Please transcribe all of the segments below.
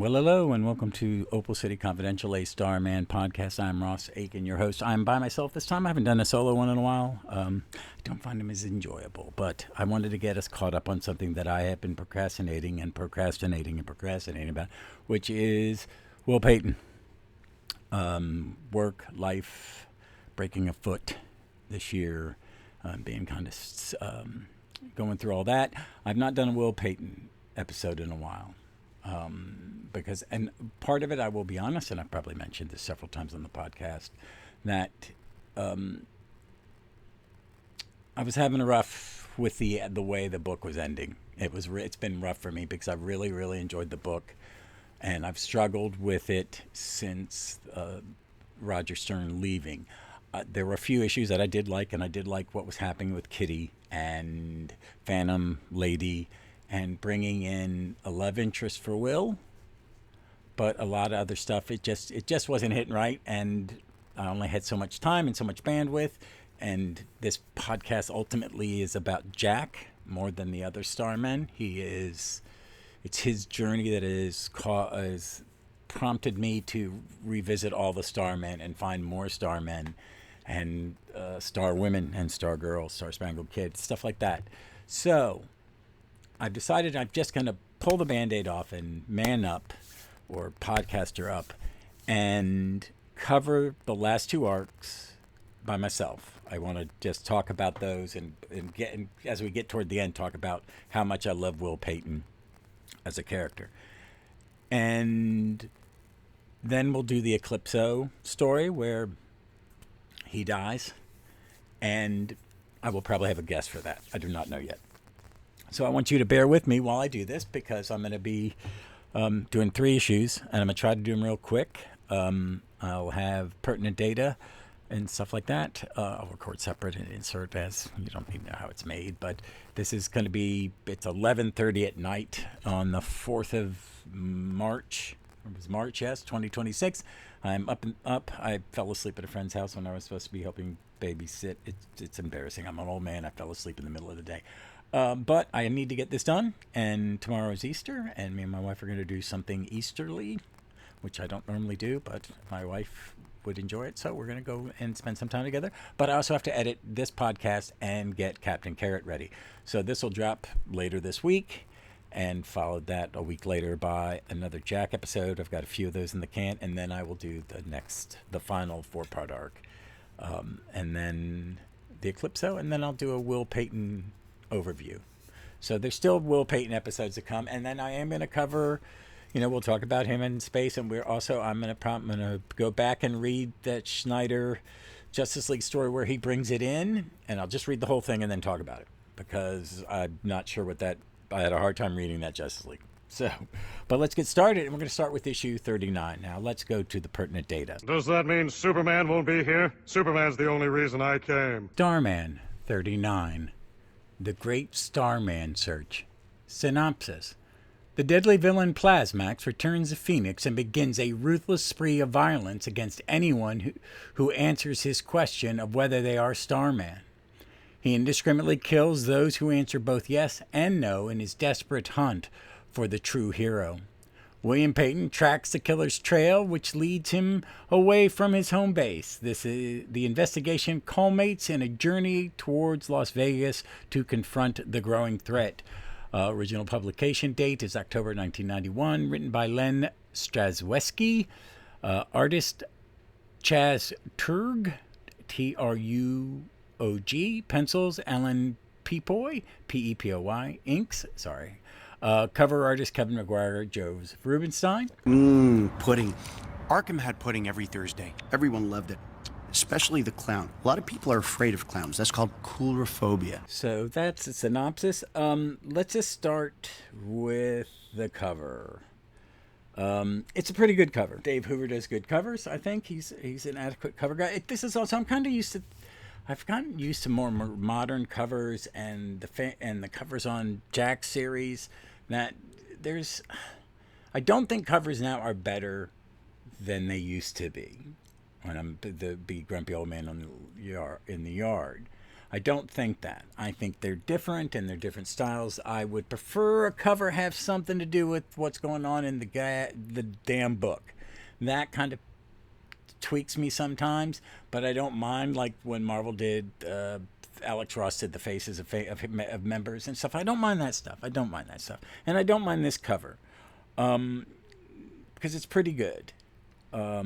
Well, hello, and welcome to Opal City Confidential, a Starman podcast. I'm Ross Aiken, your host. I'm by myself this time. I haven't done a solo one in a while. I don't find them as enjoyable, but I wanted to get us caught up on something that I have been procrastinating about, which is Will Payton. Work, life, breaking a foot this year, being kind of going through all that. I've not done a Will Payton episode in a while. Because part of it, I will be honest, and I've probably mentioned this several times on the podcast, that I was having a rough with the way the book was ending. It's been rough for me because I really enjoyed the book, and I've struggled with it since Roger Stern leaving. There were a few issues that I did like, and I did like what was happening with Kitty and Phantom Lady, and bringing in a love interest for Will, but a lot of other stuff, it just wasn't hitting right, and I only had so much time and so much bandwidth, and this podcast ultimately is about Jack more than the other Starmen. It's his journey that has prompted me to revisit all the Starmen and find more Starmen and Star Women and Star Girls, Star Spangled Kid, stuff like that. So I've decided I'm just going to pull the Band-Aid off and man up, or podcaster up, and cover the last two arcs by myself. I want to just talk about those and as we get toward the end, talk about how much I love Will Payton as a character. And then we'll do the Eclipso story where he dies, and I will probably have a guest for that. I do not know yet. So I want you to bear with me while I do this, because I'm going to be doing 3 issues, and I'm going to try to do them real quick. I'll have pertinent data and stuff like that. I'll record separate and insert as you don't need to know how it's made. But this is going to be, it's 11:30 at night on the 4th of March. It was March, yes, 2026. I'm up. I fell asleep at a friend's house when I was supposed to be helping babysit. It's embarrassing. I'm an old man. I fell asleep in the middle of the day. But I need to get this done, and tomorrow is Easter, and me and my wife are going to do something Easterly, which I don't normally do, but my wife would enjoy it, so we're going to go and spend some time together. But I also have to edit this podcast and get Captain Carrot ready. So this will drop later this week, and followed that a week later by another Jack episode. I've got a few of those in the can, and then I will do the final 4-part arc, and then the Eclipso, and then I'll do a Will Payton overview. So there's still Will Payton episodes to come, and then I am going to cover, we'll talk about him in space, and I'm going to go back and read that Schneider Justice League story where he brings it in, and I'll just read the whole thing and then talk about it, because I'm not sure I had a hard time reading that Justice League. So, but let's get started, and we're going to start with issue 39. Now, let's go to the pertinent data. Does that mean Superman won't be here? Superman's the only reason I came. Starman 39. The Great Starman Search. Synopsis. The deadly villain PlasMax returns to Phoenix and begins a ruthless spree of violence against anyone who answers his question of whether they are Starman. He indiscriminately kills those who answer both yes and no in his desperate hunt for the true hero. William Payton tracks the killer's trail, which leads him away from his home base. The investigation culminates in a journey towards Las Vegas to confront the growing threat. Original publication date is October 1991, written by Len Strazewski. Artist Chaz Turg, Trug, pencils Alan Pepoy, P-E-P-O-Y, inks, sorry. Cover artist Kevin McGuire, Joseph Rubinstein. Pudding. Arkham had pudding every Thursday. Everyone loved it, especially the clown. A lot of people are afraid of clowns. That's called coulrophobia. So that's a synopsis. Let's just start with the cover. It's a pretty good cover. Dave Hoover does good covers. I think he's an adequate cover guy. This is also, I've gotten used to more modern covers and the covers on Jack's series. I don't think covers now are better than they used to be. When I'm the big grumpy old man in the yard, I don't think that. I think they're different and they're different styles. I would prefer a cover have something to do with what's going on in the damn book. That kind of tweaks me sometimes, but I don't mind, like when Marvel did. Alex Ross did the faces of members and stuff. I don't mind that stuff. And I don't mind this cover because it's pretty good. I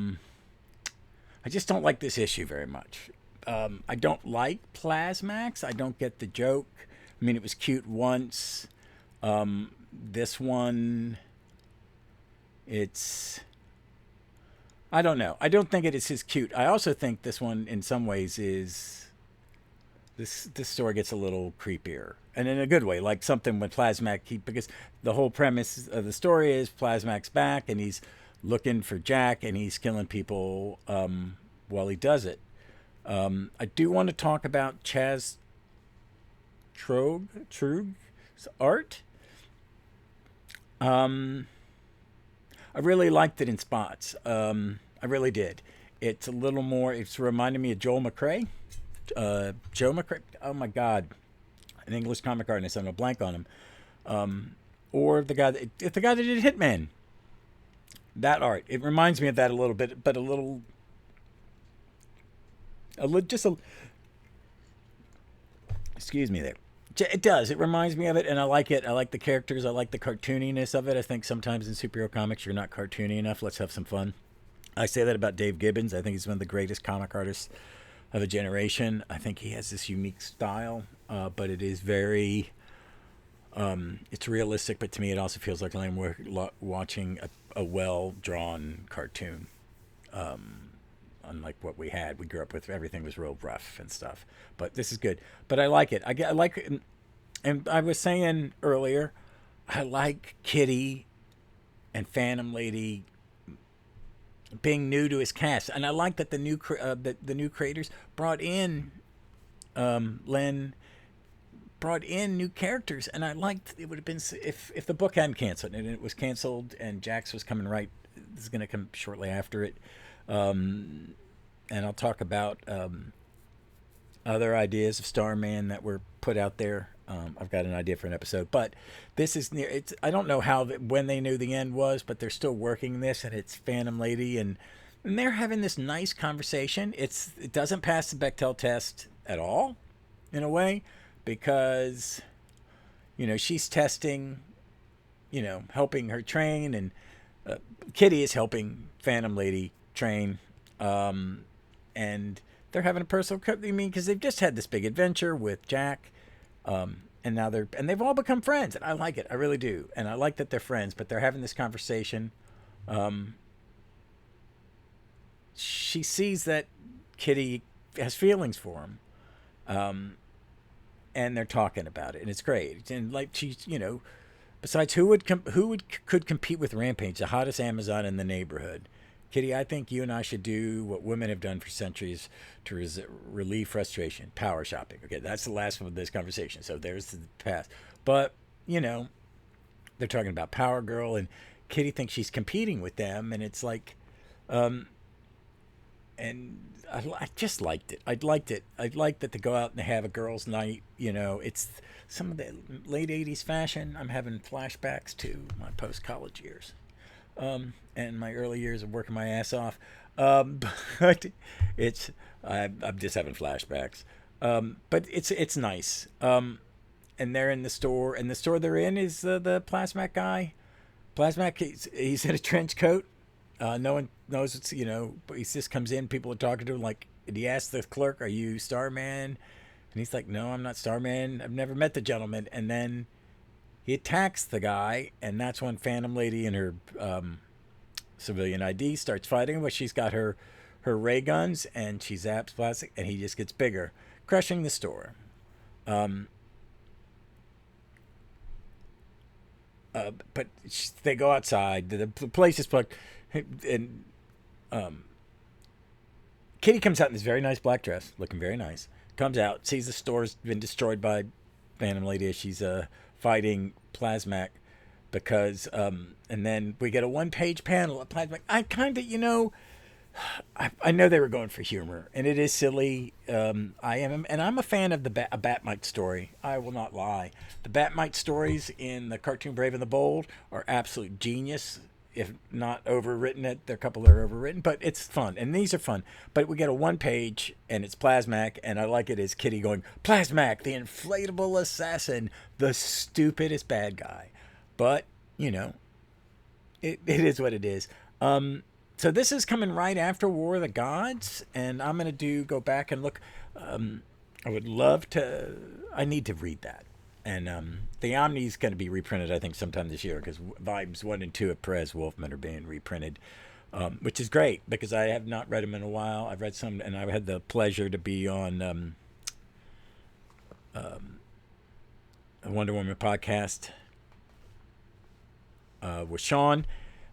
just don't like this issue very much. I don't like PlasMax. I don't get the joke. I mean, it was cute once. This one, it's... I don't know. I don't think it is as cute. I also think this one, in some ways, is... This story gets a little creepier. And in a good way. Like something with PlasMax... Because the whole premise of the story is PlasMax back, and he's looking for Jack, and he's killing people while he does it. I do want to talk about Chaz Trug's art. I really liked it in spots. I really did. It's a little more. It's reminding me of Joel McCrea. Joe McCrea. Oh my God, an English comic artist. I'm a blank on him. Or the guy that did Hitman. That art. It reminds me of that a little bit, but excuse me there. It does. It reminds me of it, and I like it. I like the characters. I like the cartooniness of it. I think sometimes in superhero comics, you're not cartoony enough. Let's have some fun. I say that about Dave Gibbons. I think he's one of the greatest comic artists of a generation. I think he has this unique style, but it is very... it's realistic, but to me it also feels like I'm watching a well-drawn cartoon. Unlike what we had. We grew up with everything was real rough and stuff. But this is good. But I like it. I like it. And I was saying earlier, I like Kitty and Phantom Lady being new to his cast. And I like that the new creators brought in Len brought in new characters, and I liked it would have been if the book hadn't canceled and it was canceled and Jax was coming right. This is going to come shortly after it. And I'll talk about other ideas of Starman that were put out there. I've got an idea for an episode, but this is near. It's I don't know when they knew the end was, but they're still working this, and it's Phantom Lady, and they're having this nice conversation. It doesn't pass the Bechdel test at all, in a way, because she's testing, helping her train, and Kitty is helping Phantom Lady train, and they're having a personal because they've just had this big adventure with Jack, and now they've all become friends, and I like it. I really do, and I like that they're friends, but they're having this conversation. She sees that Kitty has feelings for him, and they're talking about it, and it's great. And like she's, besides who could compete with Rampage, the hottest Amazon in the neighborhood? Kitty, I think you and I should do what women have done for centuries to relieve frustration: power shopping. Okay, that's the last one of this conversation. So there's the past. But, they're talking about Power Girl, and Kitty thinks she's competing with them, and it's like, and I just liked it. I'd liked that to go out and have a girls' night. It's some of the late 80s fashion. I'm having flashbacks to my post-college years. And my early years of working my ass off. But I'm just having flashbacks. But it's nice. And they're in the store, and the store they're in is the PlasMax guy. PlasMax, he's in a trench coat. No one knows it's, but he just comes in, people are talking to him like, and he asks the clerk, "Are you Starman?" And he's like, "No, I'm not Starman. I've never met the gentleman." And then he attacks the guy, and that's when Phantom Lady and her civilian ID starts fighting, but she's got her ray guns, and she zaps plastic, and he just gets bigger, crushing the store. But they go outside. The place is plugged, and Kitty comes out in this very nice black dress, looking very nice. Comes out, sees the store's been destroyed by Phantom Lady as she's fighting PlasMax, because and then we get a one-page panel of PlasMax. I kind of I know they were going for humor, and it is silly. I'm a fan of the a Batmite story. I will not lie. The Batmite stories in the cartoon Brave and the Bold are absolute genius. If not overwritten, there are a couple that are overwritten, but it's fun, and these are fun. But we get a one page, and it's PlasMac, and I like it as Kitty going, "PlasMac, the inflatable assassin, the stupidest bad guy." But you know, it is what it is. So this is coming right after War of the Gods, and I'm gonna go back and look. I would love to. I need to read that, and the Omni's going to be reprinted, I think, sometime this year because Vibes 1 and 2 of Perez Wolfman are being reprinted, which is great because I have not read them in a while. I've read some, and I had the pleasure to be on a Wonder Woman podcast with Sean.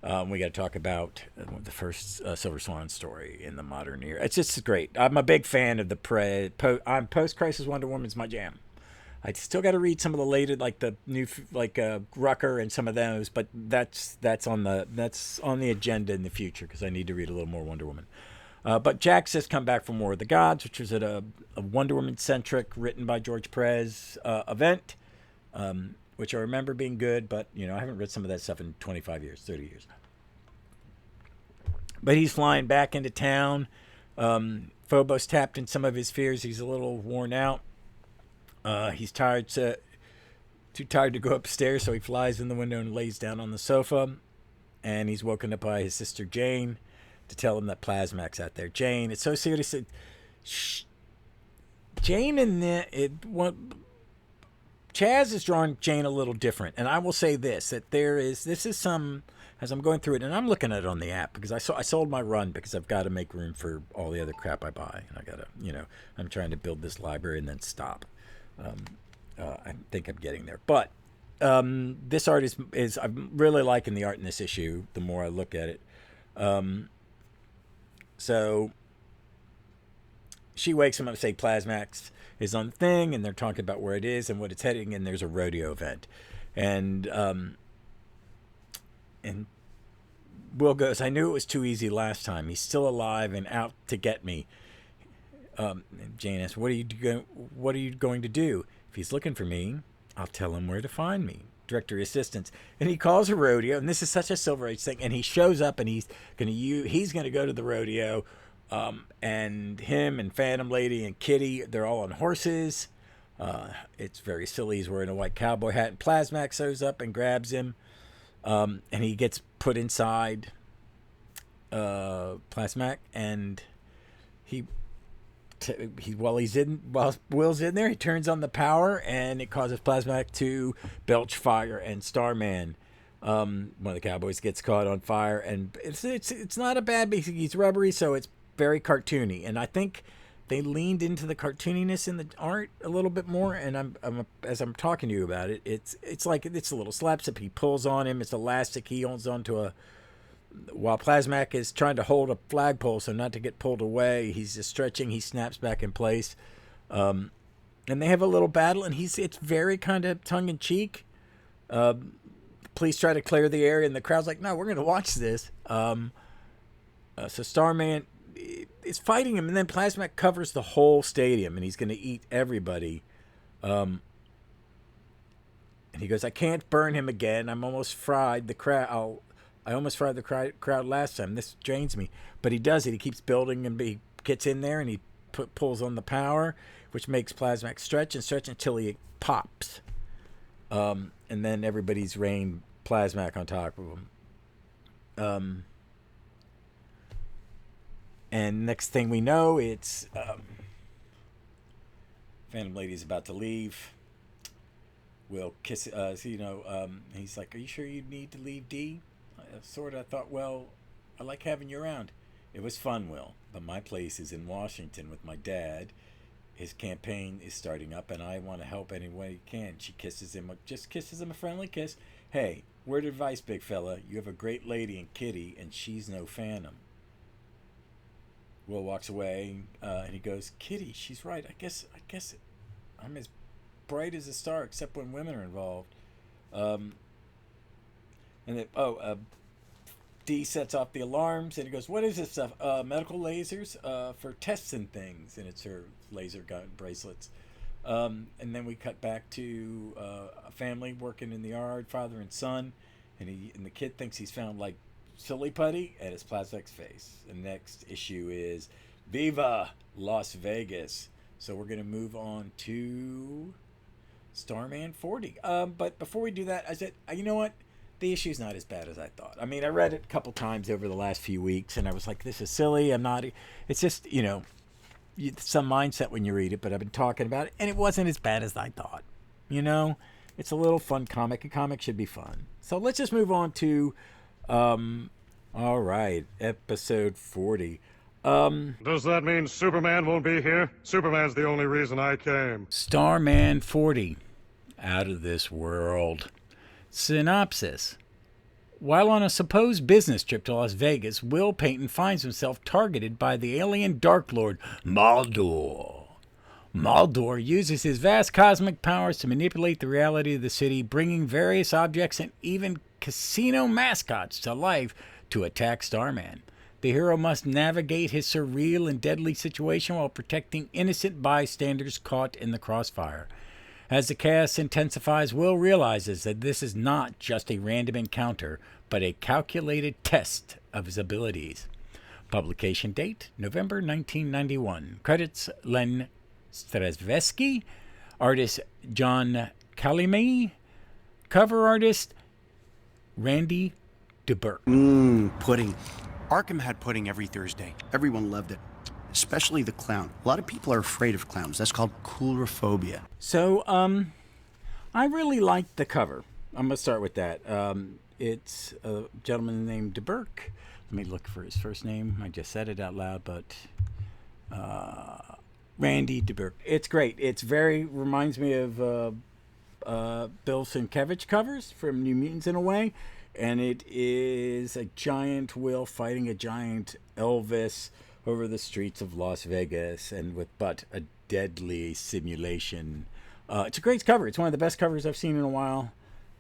We got to talk about the first Silver Swan story in the modern era. It's just great. I'm a big fan of the post-crisis Wonder Woman's my jam. I still got to read some of the later, like the new, like Rucker and some of those, but that's on the agenda in the future because I need to read a little more Wonder Woman. But Jack's just come back from War of the Gods, which was at a Wonder Woman centric, written by George Perez event. Which I remember being good, but I haven't read some of that stuff in 25 years, 30 years. But he's flying back into town. Phobos tapped in some of his fears. He's a little worn out. He's too tired to go upstairs, so he flies in the window and lays down on the sofa. And he's woken up by his sister Jane to tell him that PlasMac's out there. Jane, it's so serious. Jane and Chaz is drawing Jane a little different, and I will say this: that this is some, as I'm going through it, and I'm looking at it on the app because I sold my run because I've got to make room for all the other crap I buy, and I gotta, I'm trying to build this library and then stop. I think I'm getting there, but this art is I'm really liking the art in this issue. The more I look at it, so she wakes him up and say PlasMax is on the thing, and they're talking about where it is and what it's heading, and there's a rodeo event, and Will goes, I knew it was too easy last time. He's still alive and out to get me. And Jane asks, what are you going to do? If he's looking for me, I'll tell him where to find me. Directory assistance. And he calls a rodeo, and this is such a Silver Age thing, and he shows up, and he's gonna go to the rodeo. And him and Phantom Lady and Kitty, they're all on horses. It's very silly. He's wearing a white cowboy hat, and PlasMac shows up and grabs him. And he gets put inside PlasMac, and while Will's in there, he turns on the power, and it causes PlasMac to belch fire, and Starman, one of the cowboys, gets caught on fire, and it's not a bad, he's rubbery, so it's very cartoony, and I think they leaned into the cartooniness in the art a little bit more. And as I'm talking to you about it, it's like it's a little slapstick. He pulls on him. It's elastic. He holds on to while PlasMac is trying to hold a flagpole so not to get pulled away. He's just stretching. He snaps back in place, and they have a little battle. And it's very kind of tongue in cheek. Police try to clear the area, and the crowd's like, "No, we're going to watch this." So Starman is fighting him, and then PlasMac covers the whole stadium, and he's going to eat everybody. And he goes, I can't burn him again. I'm almost fried the crowd. I almost fried the crowd last time. This drains me. But he does it. He keeps building, and he gets in there, and he pulls on the power, which makes PlasMac stretch until he pops. And then everybody's rained PlasMac on top of him. And next thing we know, it's Phantom Lady's about to leave. Will kiss, he's like, are you sure you need to leave, D? I thought, well, I like having you around. It was fun, Will, but my place is in Washington with my dad. His campaign is starting up, and I want to help any way I can. She kisses him a friendly kiss. Hey, word of advice, big fella. You have a great lady in Kitty, and she's no Phantom. Will walks away, and he goes, Kitty, she's right. I guess I'm as bright as a star, except when women are involved. And then, D sets off the alarms, and he goes, "What is this stuff? Medical lasers for tests and things." And it's her laser gun bracelets. And then we cut back to a family working in the yard, father and son, and the kid thinks he's found like silly putty at his PlasMax face. The next issue is Viva Las Vegas. So we're gonna move on to Starman 40. But before we do that, I said, you know what? The issue's not as bad as I thought. I mean, I read it a couple times over the last few weeks, and I was like, this is silly. I'm not. It's just, some mindset when you read it, but I've been talking about it, and it wasn't as bad as I thought. It's a little fun comic. A comic should be fun. So let's just move on to, all right, episode 40. Does that mean Superman won't be here? Superman's the only reason I came. Starman 40. Out of this world. Synopsis. While on a supposed business trip to Las Vegas, Will Payton finds himself targeted by the alien Dark Lord Maaldor. Maaldor uses his vast cosmic powers to manipulate the reality of the city, bringing various objects and even casino mascots to life to attack Starman. The hero must navigate his surreal and deadly situation while protecting innocent bystanders caught in the crossfire. As the chaos intensifies, Will realizes that this is not just a random encounter, but a calculated test of his abilities. Publication date, November 1991. Credits, Len Strezveski. Artist, John Kalime. Cover artist, Randy DeBerk. Pudding. Arkham had pudding every Thursday. Everyone loved it, especially the clown. A lot of people are afraid of clowns. That's called coulrophobia. So, I really liked the cover. I'm going to start with that. It's a gentleman named DeBerk. Let me look for his first name. I just said it out loud, but Randy DeBerk. It's great. It's reminds me of Bill Sienkiewicz covers from New Mutants in a way. And it is a giant Will fighting a giant Elvis over the streets of Las Vegas, and with but a deadly simulation. It's a great cover. It's one of the best covers I've seen in a while.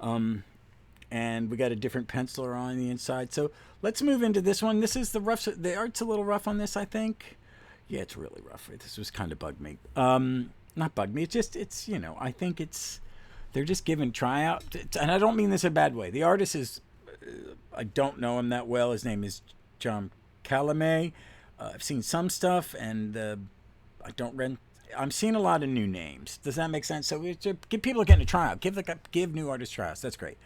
And we got a different penciler on the inside. So let's move into this one. This is the rough. The art's a little rough on this, I think. Yeah, it's really rough. This was kind of bugged me. Not bugged me. I think they're just giving tryout. And I don't mean this in a bad way. The artist is, I don't know him that well. His name is John Kalime. I've seen some stuff, and I'm seeing a lot of new names. Does that make sense? So give people getting a tryout. Give new artists tryouts. That's great.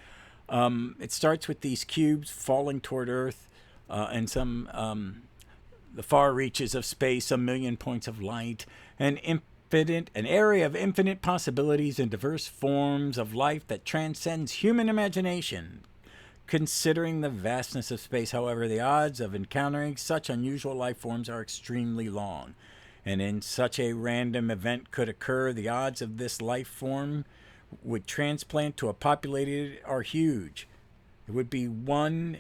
It starts with these cubes falling toward Earth, and the far reaches of space, 1,000,000 points of light, an area of infinite possibilities and diverse forms of life that transcends human imagination. Considering the vastness of space, however, the odds of encountering such unusual life forms are extremely long. And in such a random event could occur, the odds of this life form would transplant to a populated are huge. It would be 1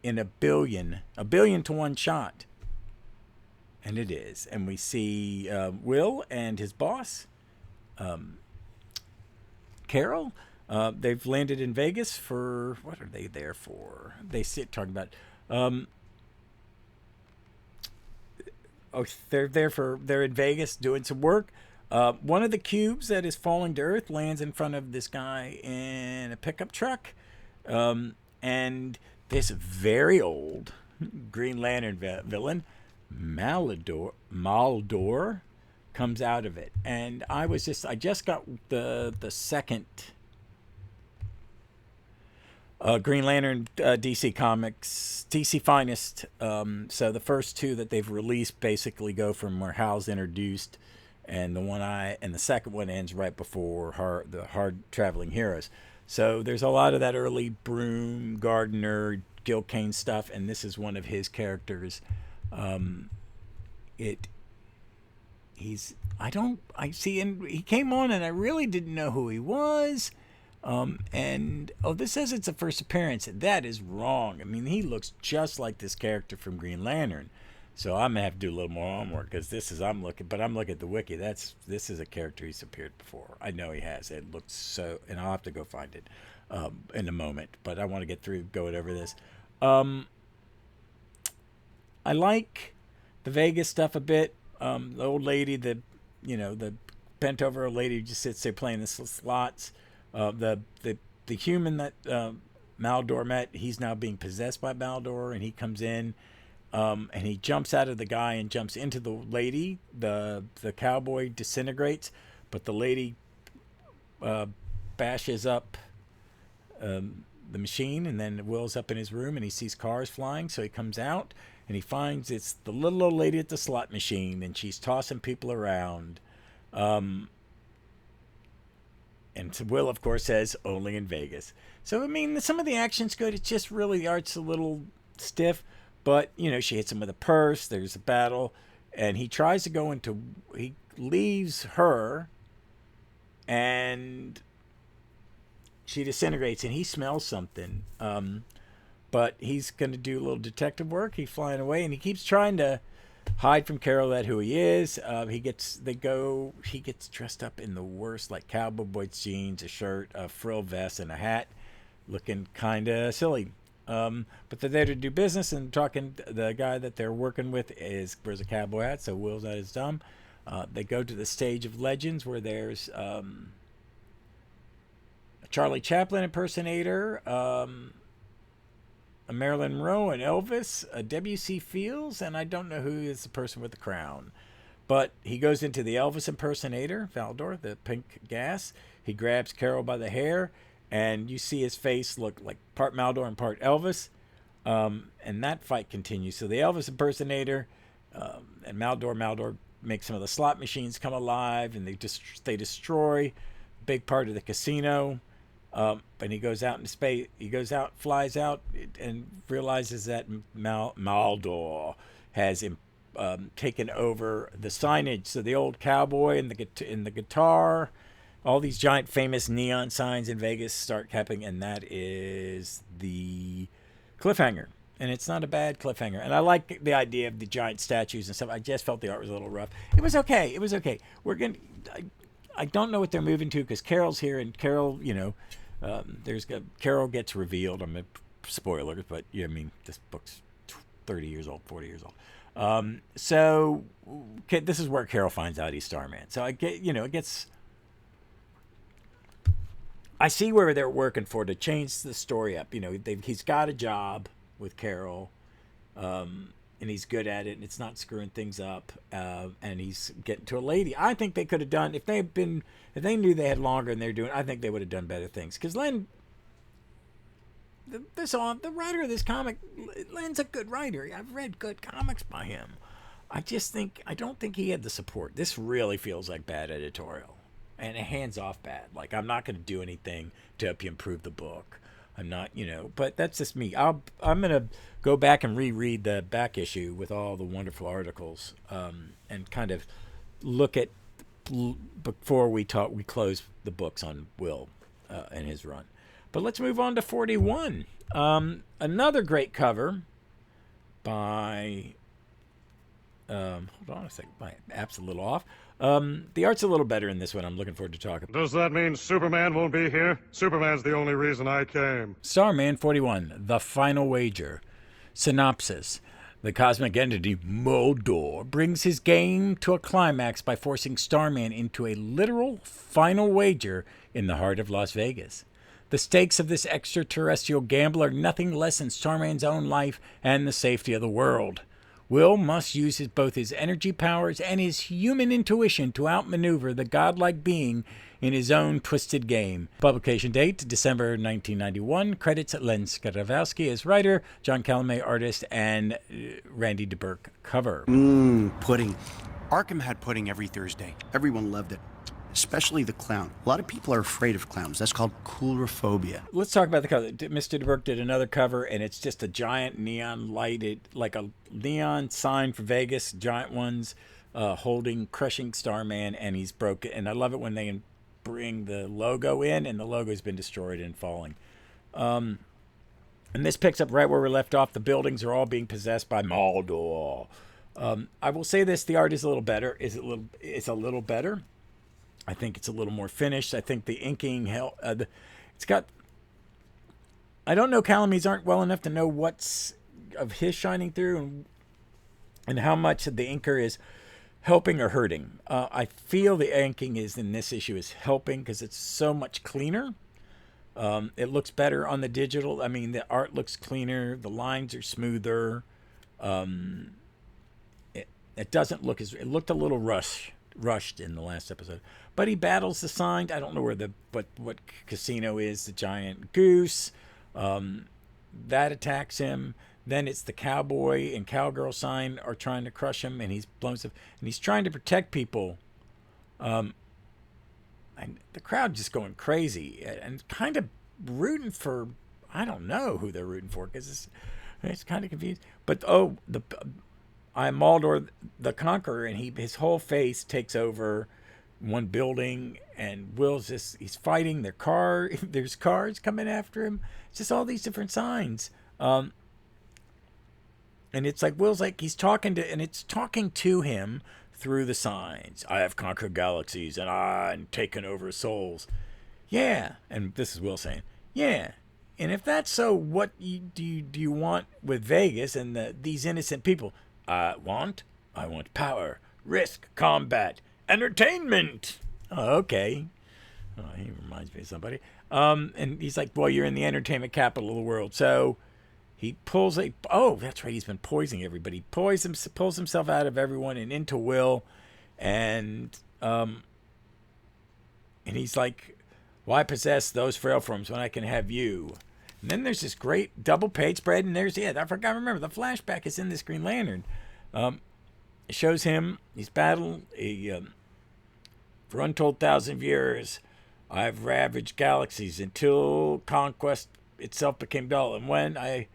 in a billion to 1 shot. And it is. And we see Will and his boss, Carol. They've landed in Vegas for, what are they there for? They sit talking about, they're in Vegas doing some work. One of the cubes that is falling to Earth lands in front of this guy in a pickup truck. And this very old Green Lantern villain, Maaldor, comes out of it. And I just got the second Green Lantern DC Comics, DC Finest. So the first two that they've released basically go from where Hal's introduced, and the second one ends right before the Hard Traveling Heroes. So there's a lot of that early Broom, Gardner, Gil Kane stuff, and this is one of his characters. He came on and I really didn't know who he was. This says it's a first appearance. That is wrong. I mean, he looks just like this character from Green Lantern. So I'm gonna have to do a little more homework, because I'm looking at the wiki. This is a character he's appeared before. I know he has. It looks so, and I'll have to go find it in a moment. But I want to get through going over this. I like the Vegas stuff a bit. The old lady, the bent over old lady who just sits there playing the slots. The human that Maaldor met, he's now being possessed by Maaldor, and he comes in, and he jumps out of the guy and jumps into the lady. The cowboy disintegrates, but the lady bashes up the machine, and then Will's up in his room and he sees cars flying, so he comes out and he finds it's the little old lady at the slot machine, and she's tossing people around. And Will, of course, says only in Vegas. So I mean, some of the action's good. It's just really the art's a little stiff, but she hits him with a purse. There's a battle, and he tries to go into. He leaves her, and she disintegrates, and he smells something. But he's going to do a little detective work. He's flying away, and he keeps trying to hide from Carol that who he is. He gets dressed up in the worst, like cowboy boots, jeans, a shirt, a frill vest, and a hat, looking kind of silly. But they're there to do business, and talking. The guy that they're working with wears a cowboy hat, so Will's not as dumb. They go to the stage of legends where there's a Charlie Chaplin impersonator, a Marilyn Monroe, an Elvis, a W.C. Fields, and I don't know who is the person with the crown. But he goes into the Elvis impersonator, Maaldor, the pink gas. He grabs Carol by the hair, and you see his face look like part Maaldor and part Elvis. And that fight continues. So the Elvis impersonator and Maaldor makes some of the slot machines come alive, and they destroy a big part of the casino. And he goes out into space. He flies out, and realizes that Maaldor has taken over the signage. So the old cowboy and the guitar, all these giant famous neon signs in Vegas start happening, and that is the cliffhanger. And it's not a bad cliffhanger. And I like the idea of the giant statues and stuff. I just felt the art was a little rough. It was okay. I don't know what they're moving to, because Carol's here, and Carol, Carol gets revealed. I'm a spoiler, but this book's 30 years old, 40 years old. So this is where Carol finds out he's Starman. So it gets. I see where they're working for to change the story up. He's got a job with Carol, and he's good at it, and it's not screwing things up. And he's getting to a lady. I think they could have done if they knew they had longer and they're doing. I think they would have done better things, because Len, the writer of this comic, Len's a good writer. I've read good comics by him. I don't think he had the support. This really feels like bad editorial, and hands-off bad. Like, I'm not going to do anything to help you improve the book. I'm not, but that's just me. I'm going to go back and reread the back issue with all the wonderful articles, and kind of look at, before we close the books on Will and his run. But let's move on to 41. Another great cover by, hold on a second, my app's a little off. The art's a little better in this one. I'm looking forward to talking. Does that mean Superman won't be here? Superman's the only reason I came. Starman 41, The Final Wager. Synopsis. The cosmic entity Maaldor brings his game to a climax by forcing Starman into a literal final wager in the heart of Las Vegas. The stakes of this extraterrestrial gamble are nothing less than Starman's own life and the safety of the world. Will must use both his energy powers and his human intuition to outmaneuver the godlike being in his own twisted game. Publication date, December 1991. Credits Len Skadowski as writer, John Calumet artist, and Randy DeBurke cover. Pudding. Arkham had pudding every Thursday. Everyone loved it, especially the clown. A lot of people are afraid of clowns. That's called coulrophobia. Let's talk about the cover. Mr. DeBurke did another cover, and it's just a giant neon lighted, like a neon sign for Vegas, giant ones, crushing Starman, and he's broken. And I love it when they bring the logo in, and the logo's been destroyed and falling. And this picks up right where we left off. The buildings are all being possessed by Maaldor. I will say this: the art is a little better. It's a little better. I think it's a little more finished. I think the inking it's got. I don't know. Calamies aren't well enough to know what's of his shining through and and how much of the inker is helping or hurting. I feel the inking is in this issue is helping because it's so much cleaner. It looks better on the digital. I mean, the art looks cleaner. The lines are smoother. It doesn't look as it looked a little rushed in the last episode. But he battles the sign. I don't know where what casino is. The giant goose that attacks him. Then it's the cowboy and cowgirl sign are trying to crush him, and he's blown stuff. And he's trying to protect people. And the crowd just going crazy and kind of rooting for. I don't know who they're rooting for because it's kind of confused. But I'm Maaldor the Conqueror, and his whole face takes over one building, and Will's he's fighting their car. There's cars coming after him. It's just all these different signs. And it's like Will's like he's talking to, and it's talking to him through the signs. I have conquered galaxies, and I'm taken over souls. Yeah, and this is Will saying, yeah. And if that's so, what do you want with Vegas and these innocent people? I want power, risk, combat, entertainment. Oh, okay. Oh, he reminds me of somebody. And he's like, boy, you're in the entertainment capital of the world. So he pulls that's right. He's been poisoning everybody. Pulls himself out of everyone and into Will. And he's like, why possess those frail forms when I can have you? And then there's this great double page spread, and there's, remember, the flashback is in this Green Lantern. It shows him, he's battled, for untold 1,000 years, I've ravaged galaxies until conquest itself became dull. And when I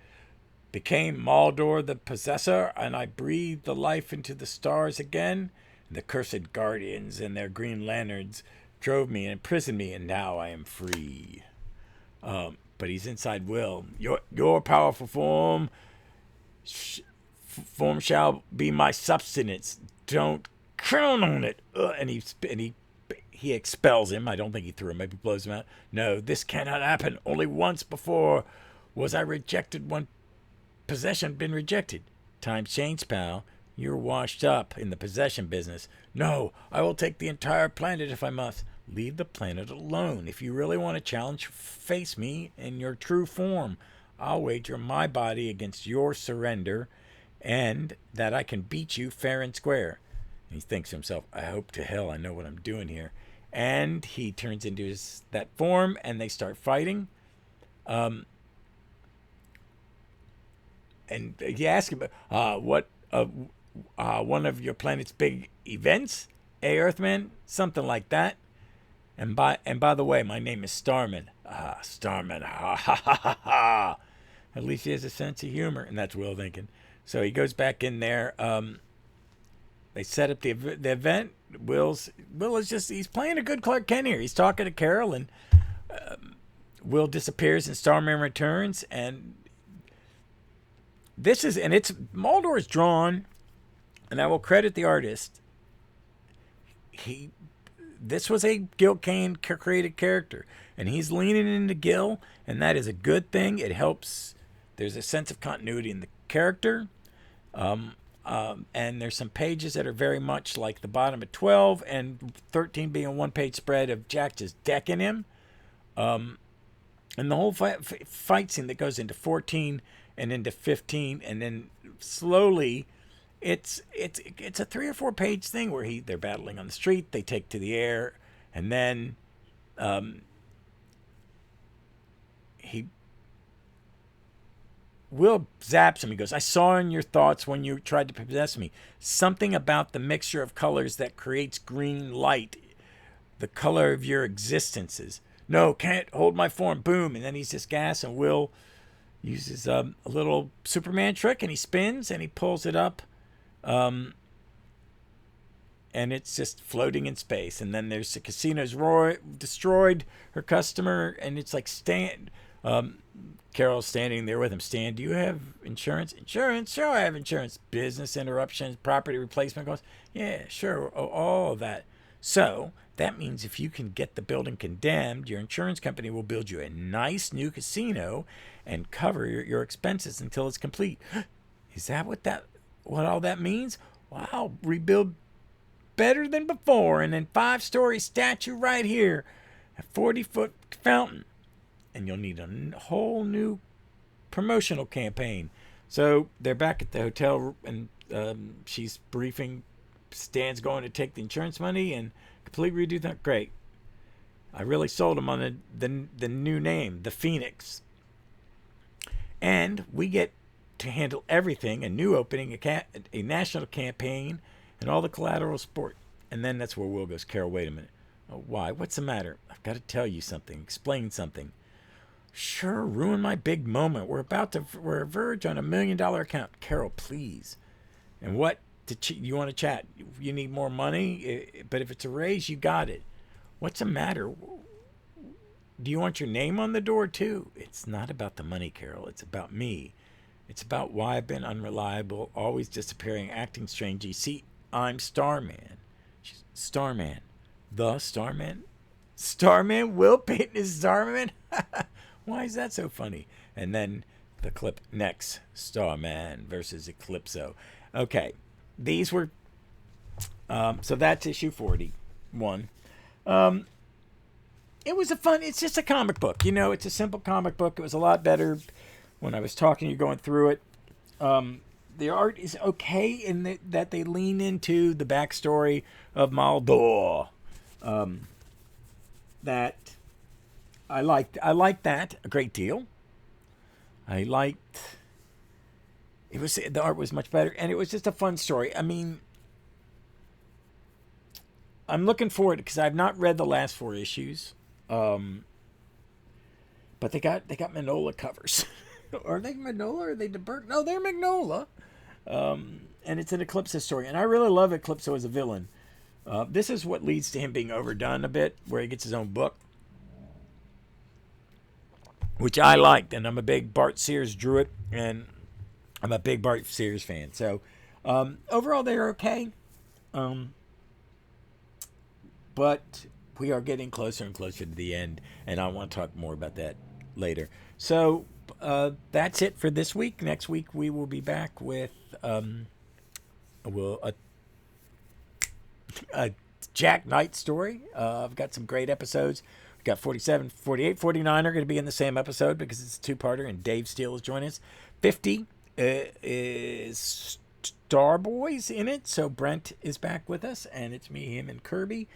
became Maaldor the Possessor, and I breathed the life into the stars again, the cursed guardians and their green lanterns drove me and imprisoned me, and now I am free. But he's inside Will. Your powerful form shall be my substance. Don't count on it. And he expels him. I don't think he threw him. Maybe blows him out. No, this cannot happen. Only once before was I rejected. One possession been rejected. Times change, pal. You're washed up in the possession business. No, I will take the entire planet if I must. Leave the planet alone. If you really want a challenge, face me in your true form. I'll wager my body against your surrender, and that I can beat you fair and square. And he thinks to himself, I hope to hell I know what I'm doing here. And he turns into that form, and they start fighting. And he asks him, what one of your planet's big events, Earthman? Something like that. And by the way, my name is Starman. Starman. Ha ha ha ha ha. At least he has a sense of humor, and that's Will thinking. So he goes back in there. They set up the event. Will is just he's playing a good Clark Kent here. He's talking to Carol, and Will disappears, and Starman returns, and it's Maaldor is drawn, and I will credit the artist. This was a Gil Kane created character, and he's leaning into Gil, and that is a good thing. It helps. There's a sense of continuity in the character, and there's some pages that are very much like the bottom of 12 and 13 being a one-page spread of Jack just decking him, and the whole fight scene that goes into 14 and into 15, and then slowly. It's a 3 or 4 page thing where they're battling on the street, they take to the air, and then Will zaps him. He goes, I saw in your thoughts when you tried to possess me something about the mixture of colors that creates green light, the color of your existences. No, can't hold my form. Boom. And then he's just gas, and Will uses a little Superman trick, and he spins and he pulls it up. And it's just floating in space. And then there's the casino's destroyed her customer, and it's like Carol's standing there with him. Stan, do you have insurance? Insurance? Sure, I have insurance. Business interruptions, property replacement costs. Yeah, sure, all of that. So that means if you can get the building condemned, your insurance company will build you a nice new casino and cover your expenses until it's complete. Is that what that what all that means? Wow, rebuild better than before, and then 5-story statue right here, a 40-foot fountain, and you'll need a whole new promotional campaign. So they're back at the hotel, and she's briefing. Stan's going to take the insurance money and completely redo that. Great. I really sold him on the new name, the Phoenix. And we get to handle everything, a new opening, a national campaign, and all the collateral support. And then that's where Will goes, Carol, wait a minute. Oh, why? What's the matter? I've got to tell you something, explain something. Sure, ruin my big moment. We're verge on $1 million account. Carol, please. And what? You want to chat? You need more money? But if it's a raise, you got it. What's the matter? Do you want your name on the door too? It's not about the money, Carol. It's about me. It's about why I've been unreliable, always disappearing, acting strangely. See, I'm Starman. She's Starman. The Starman? Starman? Will Payton is Starman? Why is that so funny? And then the clip next, Starman versus Eclipso. Okay, these were, so that's issue 41. It was it's just a comic book. It's a simple comic book. It was a lot better when I was talking to you going through it. The art is okay in that they lean into the backstory of Maaldor. That I liked that a great deal. The art was much better, and it was just a fun story. I mean, I'm looking forward because I've not read the last 4 issues. But they got Manola covers. Are they Manola or are they DeBerg? No, they're Magnola. And it's an Eclipso story, and I really love Eclipso as a villain. This is what leads to him being overdone a bit, where he gets his own book, which I liked, and I'm a big Bart Sears Druid, and I'm a big Bart Sears fan. So overall, they're okay. But we are getting closer and closer to the end, and I want to talk more about that later. So that's it for this week. Next week we will be back with a Jack Knight story. I've got some great episodes. We've got 47, 48, 49 are going to be in the same episode because it's a 2-parter, and Dave Steele is joining us. 50 is Starboys in it, so Brent is back with us, and it's me, him, and Kirby.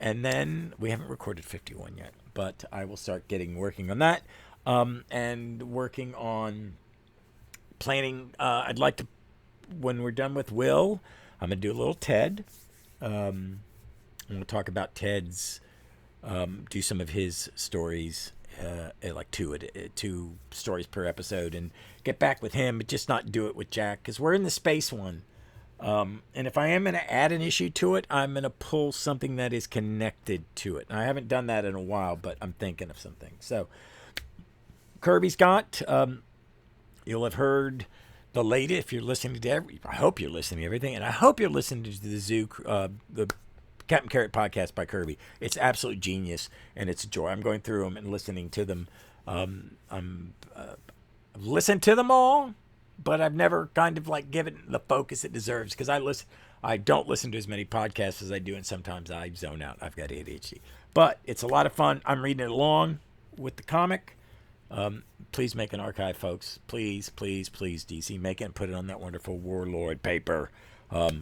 And then we haven't recorded 51 yet, but I will start working on that, and working on planning. I'd like to, when we're done with Will, I'm going to do a little Ted. I'm going to talk about Ted's, do some of his stories, like 2 stories per episode, and get back with him, but just not do it with Jack, because we're in the space one. And if I am going to add an issue to it, I'm going to pull something that is connected to it. And I haven't done that in a while, but I'm thinking of something. So Kirby's got, you'll have heard the latest, if you're listening to I hope you're listening to everything, and I hope you're listening to the Captain Carrot podcast by Kirby. It's absolute genius, and it's a joy. I'm going through them and listening to them. I've listened to them all, but I've never kind of like given the focus it deserves, because I don't listen to as many podcasts as I do, and sometimes I zone out. I've got ADHD, but it's a lot of fun. I'm reading it along with the comic. Please make an archive, folks. Please, please, please, DC, make it and put it on that wonderful Warlord paper,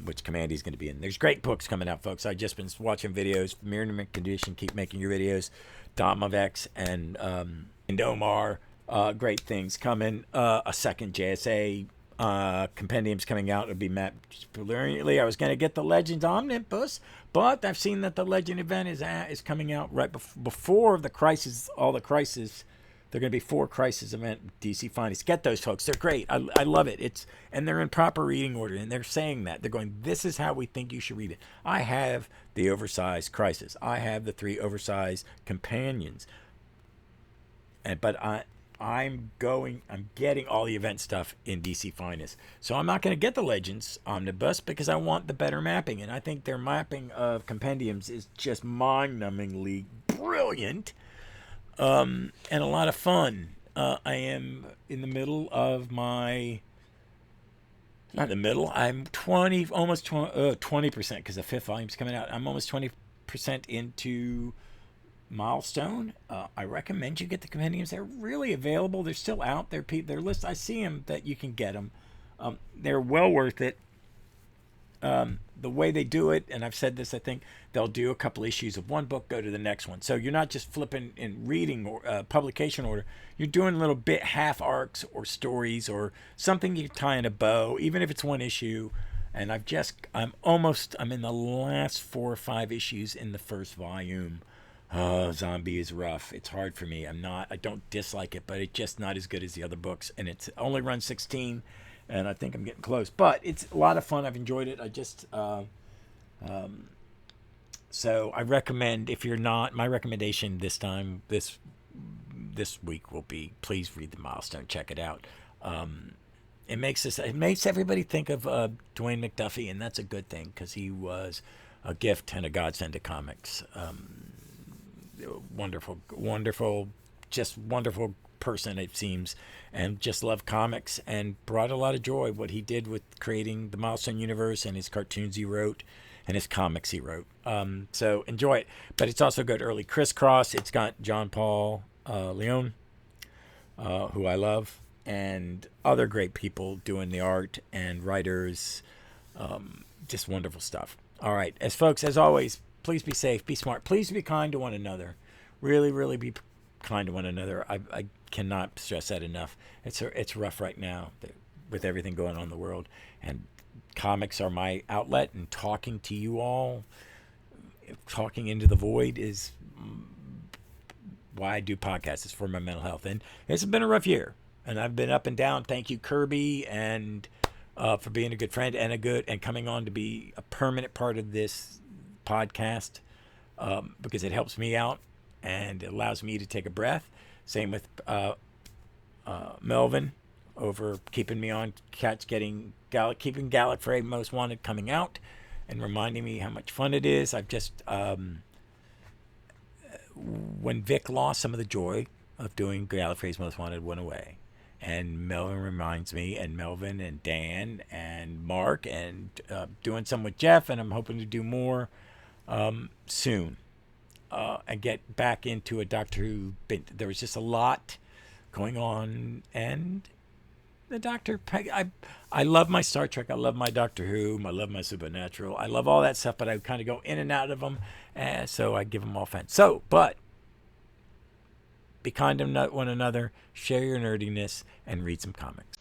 which Commandy's going to be in. There's great books coming out, folks. I've just been watching videos. Miriam Condition, keep making your videos. Dom of X and Omar. Great things coming. A second JSA compendium's coming out. It'll be mapped brilliantly. I was going to get the Legends Omnibus, but I've seen that the Legend event is coming out right before the Crisis. All the Crisis. They're going to be 4 Crisis event DC Finest. Get those, folks. They're great. I love it. And they're in proper reading order, and they're saying that. They're going, this is how we think you should read it. I have the oversized Crisis. I have the 3 oversized companions. But I'm getting all the event stuff in DC Finest. So I'm not going to get the Legends Omnibus because I want the better mapping. And I think their mapping of compendiums is just mind-numbingly brilliant. And a lot of fun. I am in the middle of my not in the middle. I'm 20% because the fifth volume's coming out. I'm almost 20% into Milestone. I recommend you get the compendiums. They're really available. They're still out there. They're list. I see them that you can get them. They're well worth it. The way they do it, and I've said this, I think they'll do a couple issues of one book, go to the next one. So you're not just flipping and reading or publication order. You're doing little bit half arcs or stories or something you tie in a bow, even if it's one issue. And I'm in the last 4 or 5 issues in the first volume. Zombie is rough. It's hard for me. I don't dislike it, but it's just not as good as the other books. And it's only run 16. And I think I'm getting close. But it's a lot of fun. I've enjoyed it. So I recommend, if you're not, my recommendation this week will be, please read the Milestone. Check it out. It makes everybody think of Dwayne McDuffie, and that's a good thing because he was a gift and a godsend to comics. Wonderful, just wonderful person, it seems, and just loved comics and brought a lot of joy what he did with creating the Milestone universe and his cartoons he wrote and his comics he wrote. So enjoy it. But it's also got early Crisscross. It's got John Paul Leon, who I love, and other great people doing the art and writers. Just wonderful stuff. All right, as always, please be safe, be smart, please be kind to one another. Really, really be kind to one another. I cannot stress that enough. It's rough right now with everything going on in the world, and comics are my outlet, and talking to you all, talking into the void, is why I do podcasts. It's for my mental health, and it's been a rough year, and I've been up and down. Thank you, Kirby, and for being a good friend and coming on to be a permanent part of this podcast, because it helps me out and it allows me to take a breath. Same with Melvin over keeping me on keeping Gallifrey Most Wanted coming out and reminding me how much fun it is. I've just when Vic lost, some of the joy of doing Gallifrey's Most Wanted went away, and Melvin reminds me, and Melvin and Dan and Mark, and doing some with Jeff, and I'm hoping to do more soon. And get back into a Doctor Who. There was just a lot going on, and the Doctor. I love my Star Trek. I love my Doctor Who. I love my Supernatural. I love all that stuff, but I kind of go in and out of them, and so I give them all fans. So, but be kind to one another, share your nerdiness, and read some comics.